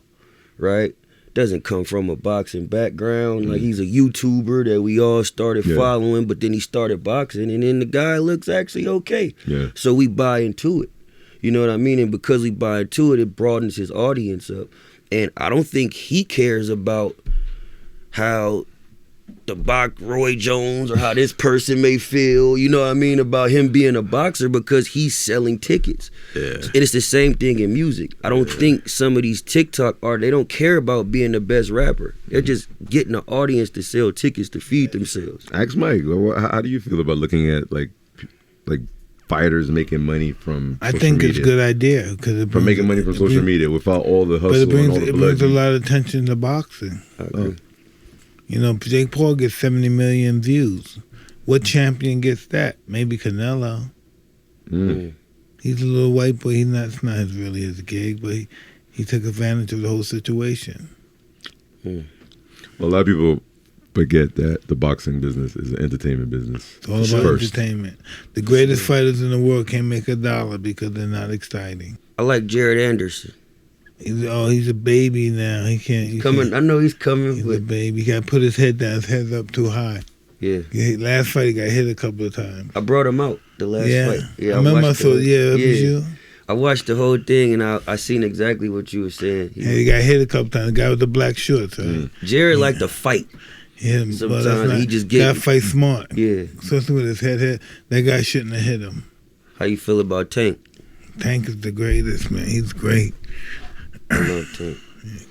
right? Doesn't come from a boxing background. Like, he's a YouTuber that we all started following, but then he started boxing, and then the guy looks actually okay. Yeah. So we buy into it. You know what I mean? And because we buy into it, it broadens his audience up. And I don't think he cares about how the Roy Jones or how this person may feel, you know what I mean, about him being a boxer, because he's selling tickets. Yeah. And it's the same thing in music. I don't think some of these TikTok artists, they don't care about being the best rapper. They're just getting an audience to sell tickets to feed themselves. Ask Mike, how do you feel about looking at like fighters making money from I social think it's media? a good idea because From making money from social media without all the hustle But it brings, and all the it blood. brings a lot of attention to boxing. You know, Jake Paul gets 70 million views. What champion gets that? Maybe Canelo. He's a little white boy. It's not really his gig, but he took advantage of the whole situation. Well, a lot of people forget that the boxing business is an entertainment business. It's all about entertainment. The greatest fighters in the world can't make a dollar because they're not exciting. I like Jared Anderson. He's a baby now. He can't. I know he's coming. He's a baby. He got to put his head down. His head's up too high. Yeah. Last fight, he got hit a couple of times. I brought him out the last fight. Yeah, I remember. That was you. I watched the whole thing, and I seen exactly what you were saying. He got hit a couple times. The guy with the black shorts. Right? Jared liked to fight. Yeah, sometimes he just got to fight smart. Yeah. Especially with his head. That guy shouldn't have hit him. How you feel about Tank? Tank is the greatest, man. He's great. I love Tank.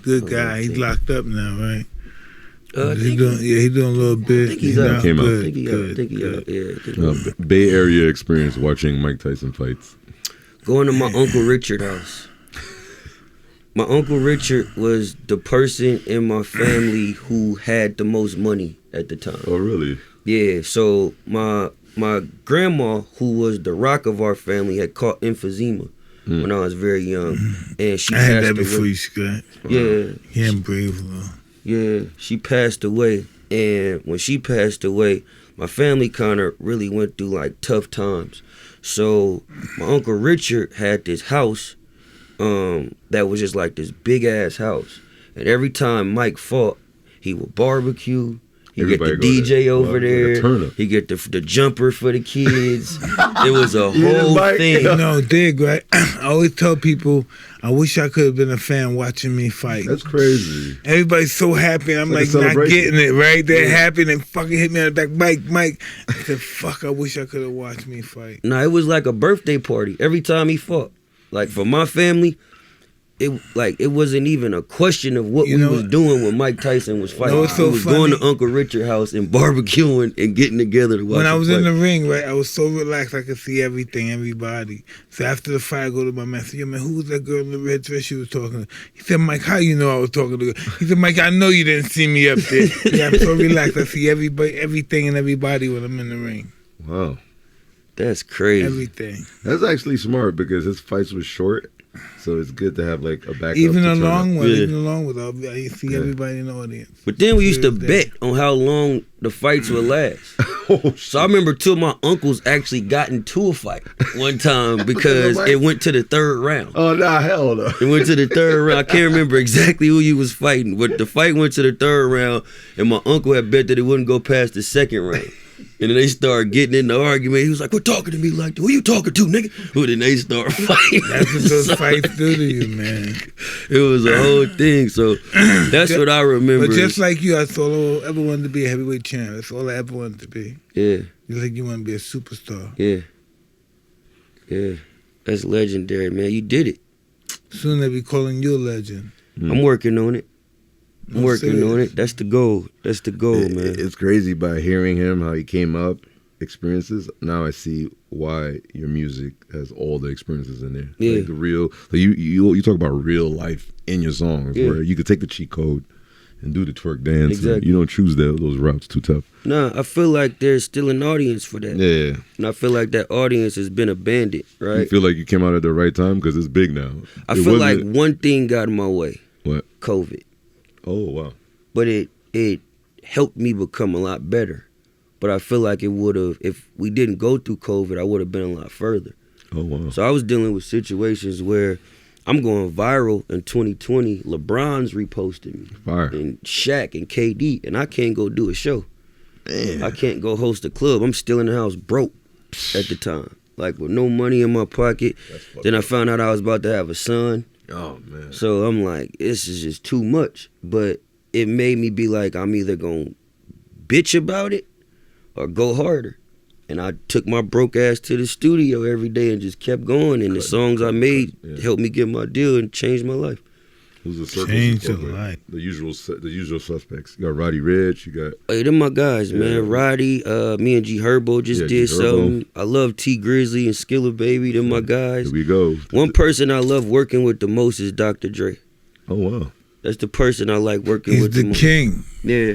Good guy. He's locked up now, right? He's doing a little bit. I think he's out. Came out. I think he out. Bay Area experience watching Mike Tyson fights. Going to my Uncle Richard house. My Uncle Richard was the person in my family who had the most money at the time. Oh, really? Yeah, so my grandma, who was the rock of our family, had caught emphysema when I was very young. And she I had passed that before away. you, Scott. Yeah. He ain't brave, though. Yeah, she passed away. And when she passed away, my family kind of really went through like tough times. So my Uncle Richard had this house that was just like this big ass house. And every time Mike fought, he would barbecue. He get the DJ over there. He get the jumper for the kids. It was a whole thing. No, dig, right? I always tell people, I wish I could have been a fan watching me fight. That's crazy. Everybody's so happy. I'm like not getting it, right? They're happy and fucking hit me on the back. Mike. I said, fuck, I wish I could have watched me fight. No, it was like a birthday party every time he fought. Like for my family, it wasn't even a question of what we was doing when Mike Tyson was fighting. No, it's so we was funny. going to Uncle Richard's house and barbecuing and getting together to watch When I was him in fight. the ring, right, I was so relaxed I could see everything, everybody. So after the fight, I go to my man, I said, yo, man, who was that girl in the red dress she was talking to? He said, Mike, how you know I was talking to her? He said, Mike, I know you didn't see me up there. Yeah, I'm so relaxed. I see everything and everybody when I'm in the ring. Wow. That's crazy. Everything. That's actually smart because his fights were short. So it's good to have like a backup. Even to a turn long up. one, even a long one. I see everybody in the audience. But then we used to bet on how long the fights would last. So I remember two of my uncles actually got into a fight one time because it went to the third round. Oh, nah, hell no. It went to the third round. I can't remember exactly who he was fighting, but the fight went to the third round, and my uncle had bet that it wouldn't go past the second round. And then they started getting in the argument. He was like, "Quit talking to me like that. Who you talking to, nigga?" Well, then they start fighting. That's what those fights do to you, man. It was a whole thing. So that's what I remember. But just like you, that's all I ever wanted to be, a heavyweight champ. That's all I ever wanted to be. Yeah. Just like you want to be a superstar. Yeah. Yeah. That's legendary, man. You did it. Soon they'll be calling you a legend. I'm working on it. I'm working on it. That's the goal. That's the goal, man. It's crazy by hearing him, how he came up, experiences. Now I see why your music has all the experiences in there. Yeah. Like the real, like you talk about real life in your songs where you could take the cheat code and do the twerk dance. Exactly. You don't choose those routes too tough. Nah, I feel like there's still an audience for that. Yeah. And I feel like that audience has been abandoned, right? You feel like you came out at the right time because it's big now. I feel like one thing got in my way. What? COVID. Oh, wow. But it helped me become a lot better. But I feel like it would have, if we didn't go through COVID, I would have been a lot further. Oh, wow. So I was dealing with situations where I'm going viral in 2020. LeBron's reposted me. Fire. And Shaq and KD. And I can't go do a show. Man. I can't go host a club. I'm still in the house broke at the time. Like with no money in my pocket. Then I found out I was about to have a son. Oh, man. So I'm like, this is just too much. But it made me be like, I'm either going to bitch about it or go harder. And I took my broke ass to the studio every day and just kept going. And the songs I made helped me get my deal and changed my life. Who's the circle? Change your life. The usual suspects. You got Roddy Ricch. You got. Hey, them my guys, man. Roddy, me and G Herbo just did something. I love T Grizzly and Skilla Baby. Them my guys. Here we go. One person I love working with the most is Dr. Dre. Oh, wow. That's the person I like working with the most. king. Yeah.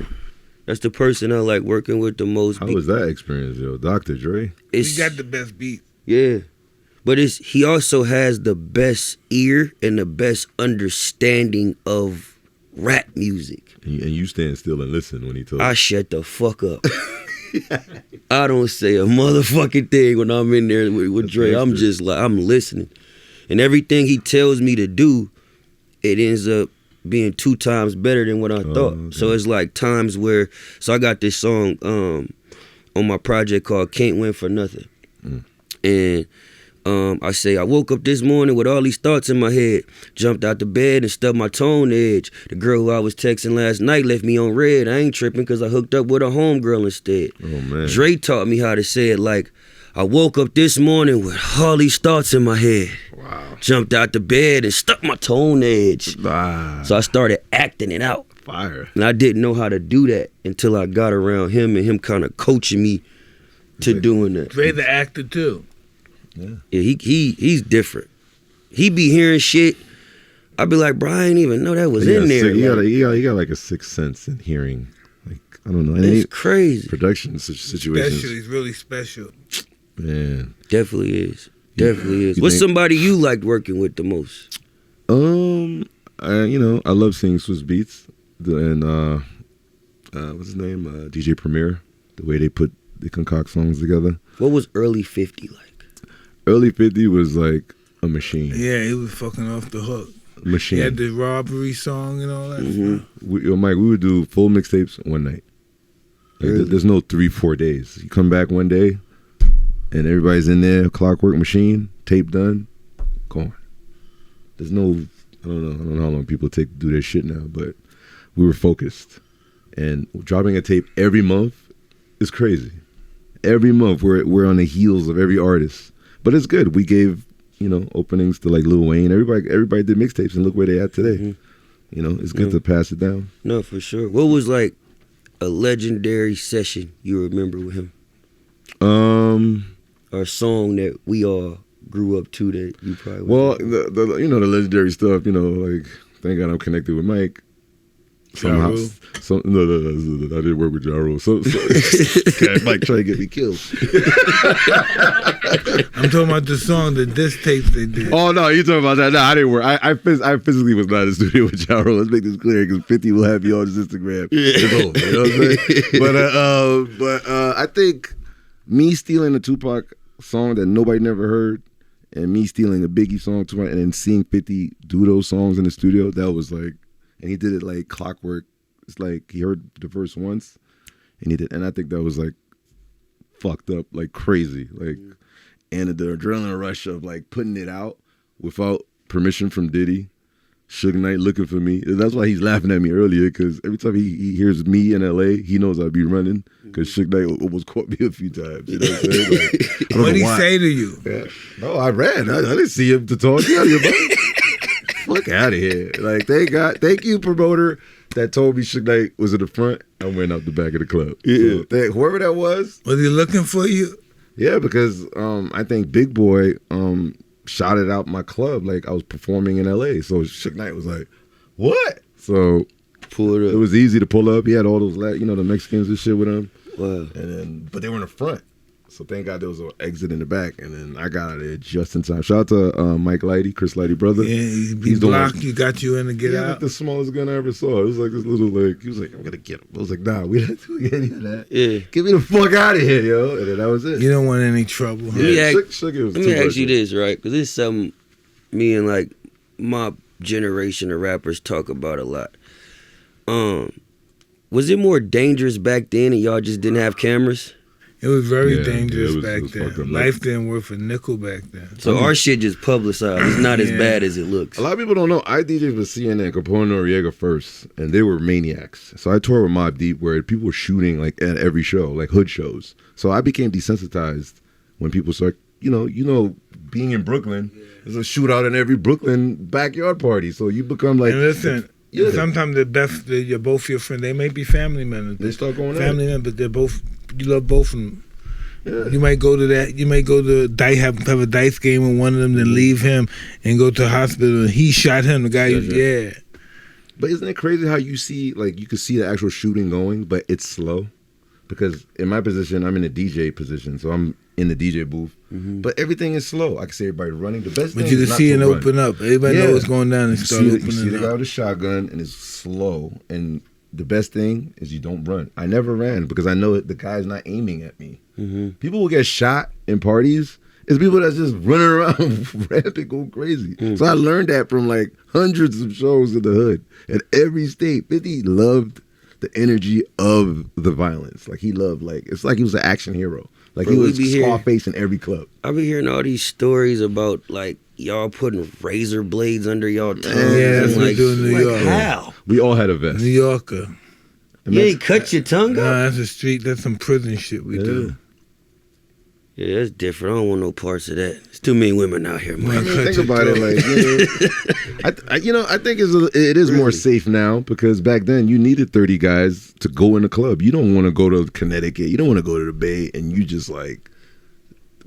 That's the person I like working with the most. How was that experience, yo? Dr. Dre? He got the best beat. Yeah. But he also has the best ear and the best understanding of rap music. And you stand still and listen when he tells you. I shut the fuck up. I don't say a motherfucking thing when I'm in there with Dre. I'm just like, I'm listening. And everything he tells me to do, it ends up being 2 times better than what I thought. Okay. So it's like times where, so I got this song on my project called Can't Win for Nothing. And I say, I woke up this morning with all these thoughts in my head, jumped out the bed and stubbed my tone edge. The girl who I was texting last night left me on red. I ain't tripping because I hooked up with a homegirl instead. Oh, man. Dre taught me how to say it like, I woke up this morning with all these thoughts in my head. Wow. Jumped out the bed and stuck my tone edge. Ah. So I started acting it out. Fire. And I didn't know how to do that until I got around him and him kind of coaching me to doing that. Dre the actor too. Yeah, he's different. He be hearing shit. I be like, bro, I didn't even know that was in there. He got like a sixth sense in hearing. Like, I don't know. It's crazy. Production situations. Special. He's really special. Man. Definitely is. Definitely is. What's somebody you liked working with the most? I love seeing Swiss Beats and what's his name? DJ Premier. The way they concoct songs together. What was early 50 like? Early 50 was like a machine. Yeah, he was fucking off the hook. Machine. He had the robbery song and all that stuff. Mike, we would do full mixtapes one night. Like, really? There's no 3-4 days. You come back one day, and everybody's in there, clockwork machine, tape done, gone. There's no, I don't know how long people take to do their shit now, but we were focused. And dropping a tape every month is crazy. Every month we're on the heels of every artist. But it's good. We gave, openings to like Lil Wayne. Everybody did mixtapes, and look where they at today. It's good to pass it down. No, for sure. What was like a legendary session you remember with him? Or a song that we all grew up to that you probably. Well, the legendary stuff. Like thank God I'm connected with Mike. Somehow, no, I didn't work with Ja Rule. So Mike trying to get me killed. I'm talking about the song, the diss tapes they did. Oh no, you talking about that? No, I didn't work. I physically was not in the studio with Ja Rule. Let's make this clear because 50 will have you on his Instagram. It's over, you know what I'm saying? But I think me stealing a Tupac song that nobody never heard, and me stealing a Biggie song and then seeing 50 do those songs in the studio, that was like. And he did it like clockwork. It's like he heard the verse once, and he did. And I think that was like fucked up, like crazy, like, and the adrenaline rush of like putting it out without permission from Diddy, Suge Knight looking for me. That's why he's laughing at me earlier, because every time he hears me in LA, he knows I'd be running, because Suge Knight almost caught me a few times. You know what I'm saying? Like, what did he say to you? Yeah. No, I ran. I didn't see him to talk to you, buddy. Fuck out of here. Like, thank you, promoter, that told me Suge Knight was in the front. I went out the back of the club. Yeah. So, whoever that was he looking for you? Yeah, because I think Big Boy shouted out my club like I was performing in LA. So Suge Knight was like, what? So Pull it up. It was easy to pull up. He had all those, the Mexicans and shit with him. Wow. But they were in the front. So thank God there was an exit in the back, and then I got out of there just in time. Shout out to Mike Lighty, Chris Lighty brother. Yeah, he's the blocked. You got you in to get out. Like the smallest gun I ever saw. It was like this little he was like, I'm gonna get him. I was like, nah, we don't do any of that. Yeah. Get me the fuck out of here, yo. And then that was it. You don't want any trouble. Huh? Let me ask you this, right? Because this is something me and like my generation of rappers talk about a lot. Was it more dangerous back then and y'all just didn't have cameras? It was very dangerous back then. Life didn't worth a nickel back then. So our shit just publicized. It's not as bad as it looks. A lot of people don't know. I DJed with CNN, Capone Noriega first, and they were maniacs. So I toured with Mobb Deep where people were shooting like at every show, like hood shows. So I became desensitized when people start, being in Brooklyn, there's a shootout in every Brooklyn backyard party. So you become like... And listen... Yeah. Sometimes you're both your friends. They may be family members. They start going family members, but they're both. You love both of them. Yeah. You might go to that. You might go to have a dice game with one of them, then leave him and go to the hospital. And he shot him. The guy, But isn't it crazy how you see, like, you can see the actual shooting going, but it's slow? Because in my position, I'm in a DJ position, so I'm in the DJ booth. Mm-hmm. But everything is slow. I can see everybody running. The best thing but you can see it open up. Everybody knows what's going down and start opening up. You see the guy with a shotgun, and it's slow. And the best thing is you don't run. I never ran because I know the guy's not aiming at me. Mm-hmm. People will get shot in parties. It's people that's just running around rampant, going crazy. Mm-hmm. So I learned that from like hundreds of shows in the hood. At every state, 50 loved the energy of the violence. Like he loved, it's like he was an action hero. Like he was Scarface in every club. I be hearing all these stories about like y'all putting razor blades under y'all tongue. Yeah, that's what we do in New York. How? We all had a vest. New Yorker. You ain't cut your tongue up? Nah, that's a street. That's some prison shit we do. Yeah, that's different. I don't want no parts of that. There's too many women out here, man. Think about it, I think it is more safe now because back then you needed 30 guys to go in a club. You don't want to go to Connecticut. You don't want to go to the Bay and you just like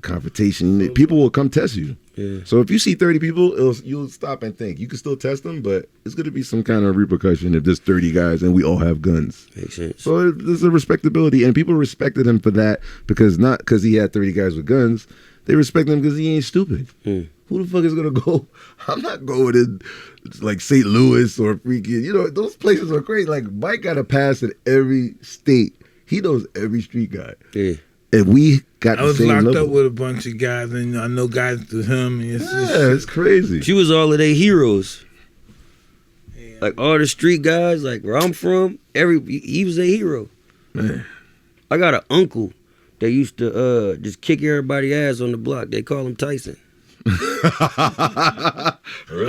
confrontation. People will come test you. Yeah. So if you see 30 people, you'll stop and think. You can still test them, but it's going to be some kind of repercussion if there's 30 guys and we all have guns. Makes sense. So there's a respectability, and people respected him for that not because he had 30 guys with guns. They respect him because he ain't stupid. Who the fuck is going to go? I'm not going in like St. Louis or freaking, those places are crazy. Like Mike got a pass in every state. He knows every street guy. Yeah. And we got the same level. I was locked up with a bunch of guys, and I know guys to him. And it's crazy. She was all of their heroes. Yeah. Like all the street guys, like where I'm from, he was a hero. Man. I got an uncle that used to just kick everybody's ass on the block. They call him Tyson. I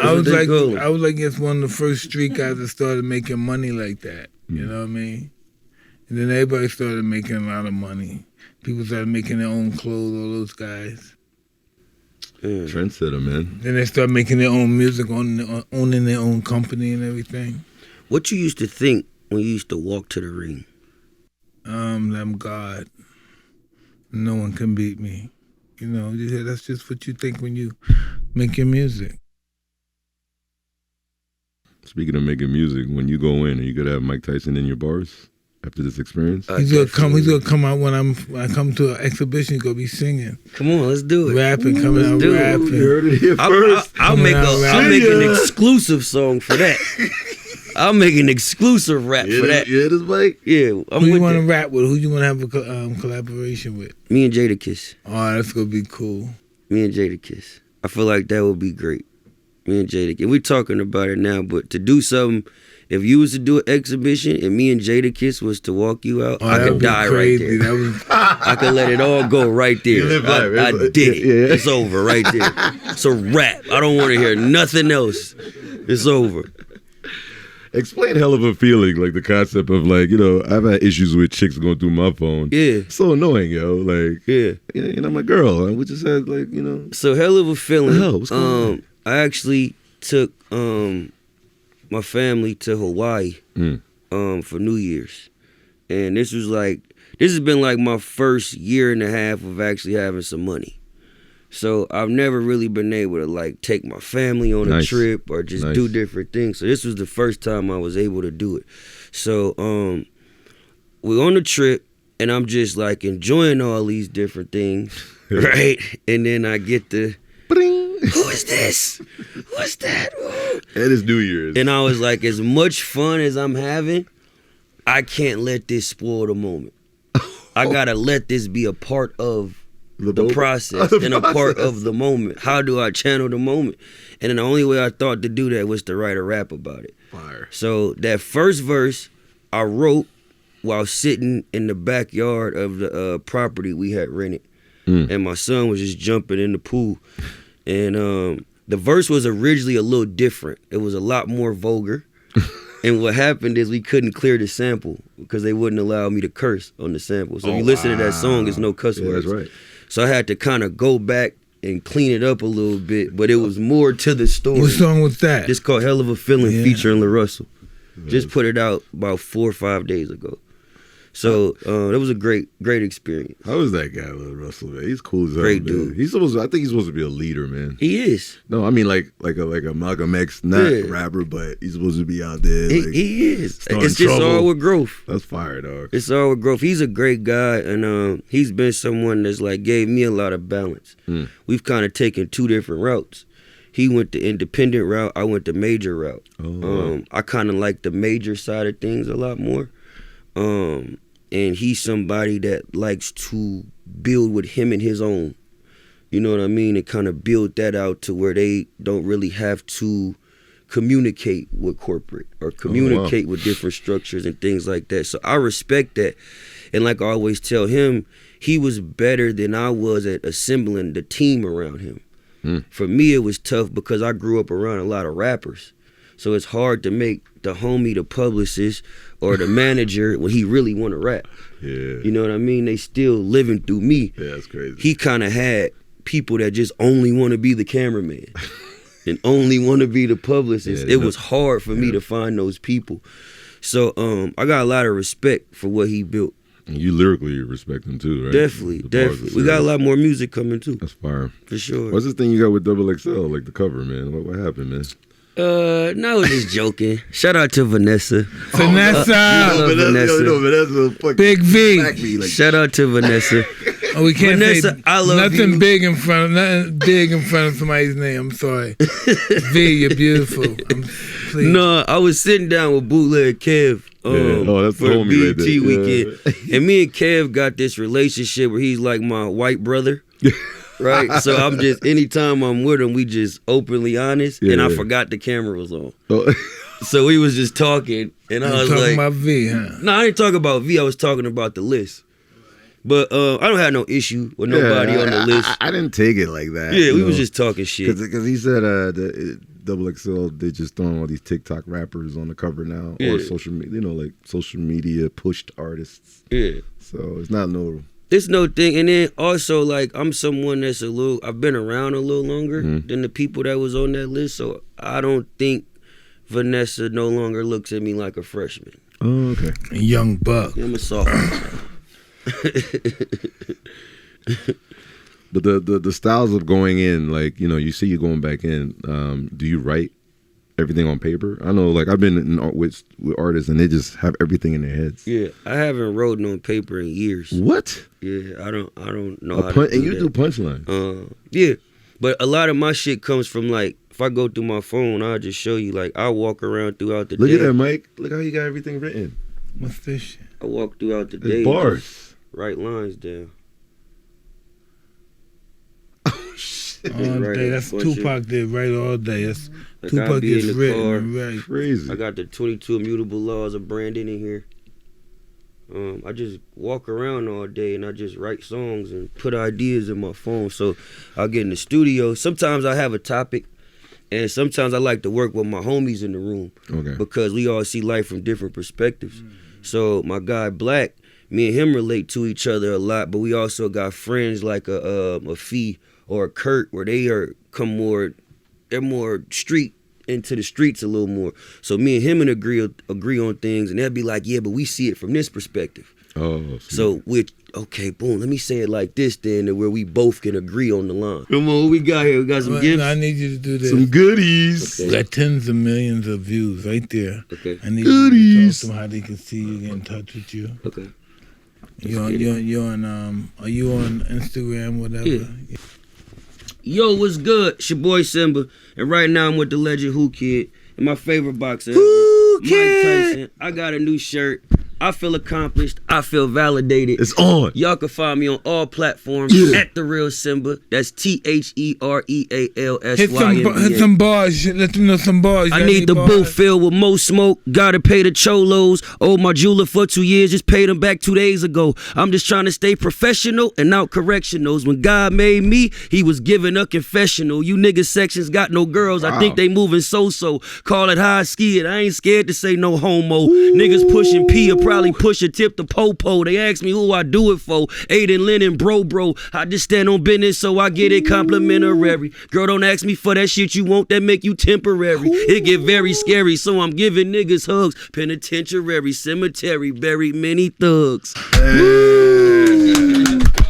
was like, it's one of the first street guys that started making money like that. You know what I mean? And then everybody started making a lot of money. People started making their own clothes, all those guys. Trendsetter, man. Then they started making their own music, owning their own company and everything. What you used to think when you used to walk to the ring? I'm God. No one can beat me. That's just what you think when you make your music. Speaking of making music, when you go in, are you gonna have Mike Tyson in your bars? After this experience, he's gonna come out when I come to an exhibition. He's gonna be singing. Come on, let's do it. Rapping, coming out rapping. You heard it here first. I'll make an exclusive song for that. I'll make an exclusive rap for that. Yeah, this Mike. Yeah, who you want to rap with? Who you want to have a collaboration with? Me and Jadakiss. Oh, that's gonna be cool. Me and Jadakiss. I feel like that would be great. Me and Jadakiss. We're talking about it now, but to do something. If you was to do an exhibition and me and Jadakiss was to walk you out, I could die right there. I could let it all go right there. I did it. Yeah. It's over right there. It's a wrap. I don't want to hear nothing else. It's over. Explain hell of a feeling, like the concept of like, I've had issues with chicks going through my phone. Yeah. So annoying, yo. Like, you're not my girl. We just had like, So hell of a feeling. What's going on? I actually took my family to Hawaii for New Year's. And this has been like my first year and a half of actually having some money. So I've never really been able to like take my family on a trip or just do different things. So this was the first time I was able to do it. So we're on the trip and I'm just like enjoying all these different things, right? And then I get the, who is this? What's that? And it's New Year's. And I was like, as much fun as I'm having, I can't let this spoil the moment. I gotta let this be a part of the process and a part of the moment. How do I channel the moment? And then the only way I thought to do that was to write a rap about it. Fire. So that first verse I wrote while sitting in the backyard of the property we had rented. And my son was just jumping in the pool. And the verse was originally a little different. It was a lot more vulgar. And what happened is we couldn't clear the sample because they wouldn't allow me to curse on the sample. So if you listen to that song, it's no cuss words. That's right. So I had to kind of go back and clean it up a little bit, but it was more to the story. What song was that? It's called Hell of a Feeling featuring La Russell. Just put it out about 4 or 5 days ago. So it was a great experience. How is that guy, Lil Russell, man? He's cool as hell. Great man. dude. I think he's supposed to be a leader, man. He is. No, I mean like a Malcolm X, not a rapper, but he's supposed to be out there. He is. It's just all with growth. That's fire, dog. It's all with growth. He's a great guy, and he's been someone that's like gave me a lot of balance. We've kind of taken 2 different routes. He went the independent route. I went the major route. I kind of like the major side of things a lot more. And he's somebody that likes to build with him and his own. You know what I mean? And kind of build that out to where they don't really have to communicate with corporate or communicate with different structures and things like that. So I respect that. And like I always tell him, he was better than I was at assembling the team around him. For me, it was tough because I grew up around a lot of rappers. So it's hard to make the homie the publicist or the manager when he really want to rap. Yeah. You know what I mean? They still living through me. Yeah, that's crazy. He kind of had people that just only want to be the cameraman and only want to be the publicist. It was hard for me to find those people. So I got a lot of respect for what he built. And you lyrically respect him too, right? Definitely. We got a lot more music coming too. That's fire. For sure. What's this thing you got with Double XL, like the cover, man? What happened, man? No, I was just joking. Shout out to Vanessa. Vanessa. Vanessa. Big V. Shout out to Vanessa. Oh, we can't Vanessa, say I love nothing you. big in front of somebody's name. I'm sorry. V, you're beautiful. Please. No, I was sitting down with Bootleg Kev that's for the the homie right BET there. weekend. And me and Kev got this relationship where he's like my white brother. Right? So I'm just, anytime I'm with him, we just openly honest. And I forgot the camera was on. So we was just talking. And I was talking like, about V, huh? No, I didn't talk about V. I was talking about the list. But I don't have no issue with nobody on the list. I didn't take it like that. Yeah, we was just talking shit. Because he said Double XL, they just throwing all these TikTok rappers on the cover now. Yeah. Or social media, like social media pushed artists. Yeah. So it's not no... It's no thing. And then also, like, I'm someone that's I've been around a little longer than the people that was on that list. So I don't think Vanessa no longer looks at me like a freshman. Oh, okay. A young buck. I'm a sophomore. But the styles of going in, like, you know, you see you going back in, do you write everything on paper? I know, like, I've been with artists and they just have everything in their heads. Yeah, I haven't wrote on paper in years. What? Yeah, I don't know how to do and you that. do punchlines. Yeah, but a lot of my shit comes from, like, if I go through my phone, I'll just show you, like, I walk around throughout the day. Look at that, Mike. Look how you got everything written. What's this shit? I walk throughout the It's day. bars. Just write lines down. All Right, day. That's bunch of- Tupac did right all day. That's Like, Tupac I be gets in the written car. right. Crazy. I got the 22 immutable laws of branding in here. I just walk around all day and I just write songs and put ideas in my phone. So I'll get in the studio. Sometimes I have a topic, and sometimes I like to work with my homies in the room. Okay. Because we all see life from different perspectives. So my guy Black, me and him relate to each other a lot, but we also got friends like a Fee or a Kurt, where they're more street into the streets a little more. So me and him agree on things, and they'll be like, yeah, but we see it from this perspective. Oh, so okay, boom, let me say it like this then, where we both can agree on the line. Come on, what we got here? We got some gifts? I need you to do this. Some goodies. Okay. We got tens of millions of views right there. Okay. I need you to talk to them how they can see you, get in touch with you. Okay. You're on are you on Instagram, whatever? Yeah. Yo, what's good? It's your boy Simba, and right now I'm with the legend Who Kid, and my favorite boxer ever, Mike Tyson. I got a new shirt. I feel accomplished. I feel validated. It's on. Y'all can find me on all platforms at The Real Simba. That's TheRealSYMBA. Hit some bars. Let them know some bars. I need the booth filled with more smoke. Gotta pay the cholos. Owed my jeweler for 2 years. Just paid him back 2 days ago. I'm just trying to stay professional and out correctionals. When God made me, he was giving a confessional. You niggas sections got no girls. I think they moving so-so. Call it high skiing. I ain't scared to say no homo. Niggas pushing P or probably push a tip to Popo. They ask me who I do it for. Aiden, Lennon, bro. I just stand on business so I get it complimentary. Girl, don't ask me for that shit you want that make you temporary. It get very scary, so I'm giving niggas hugs. Penitentiary, cemetery, buried many thugs.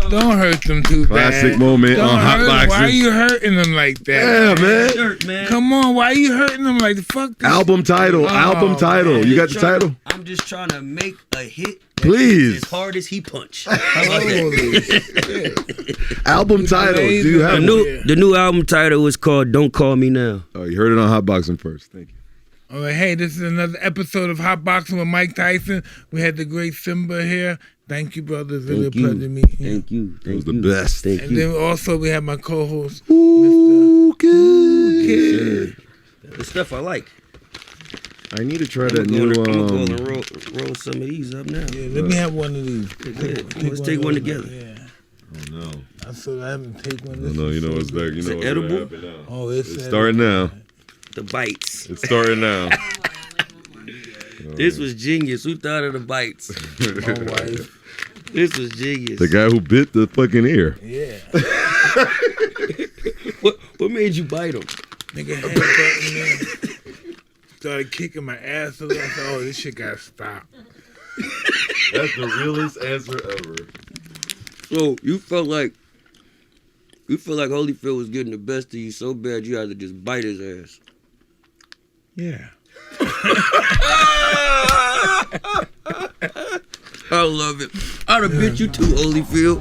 Don't hurt them too bad. Classic moment on Hotboxin. Why are you hurting them like that? Yeah, man. Shirt, man. Come on, why are you hurting them like the fuck? This Album title. Album title. Man, You got the title? I'm just trying to make a hit. Please. As hard as he punch. How about that? Album title. Do you have the new album title is called Don't Call Me Now. Oh, you heard it on Hotboxin first. Thank you. All right, hey, this is another episode of Hotboxing with Mike Tyson. We had the great Simba here. Thank you, brother. It's really a pleasure meeting you. Thank you. It was the best. Thank and you. then also we have my co-host, Mr. Kid. The stuff I like. I need to try that I'm new. gonna go and roll some of these up now. Yeah, let me have one of these. Let's take one together. Yeah. Oh no. I haven't taken one. No, you know what's back. You know what's edible? happen now. Oh, it's starting now. The bites. It's starting now. This was genius. Who thought of the bites? My wife. This was genius. The guy who bit the fucking ear. Yeah. What made you bite him? Nigga had button there. Started kicking my ass. I said, oh, this shit gotta stop. That's the realest answer ever. So you felt like Holyfield was getting the best of you so bad you had to just bite his ass. Yeah. I love it. I'd have bit you too, Holyfield.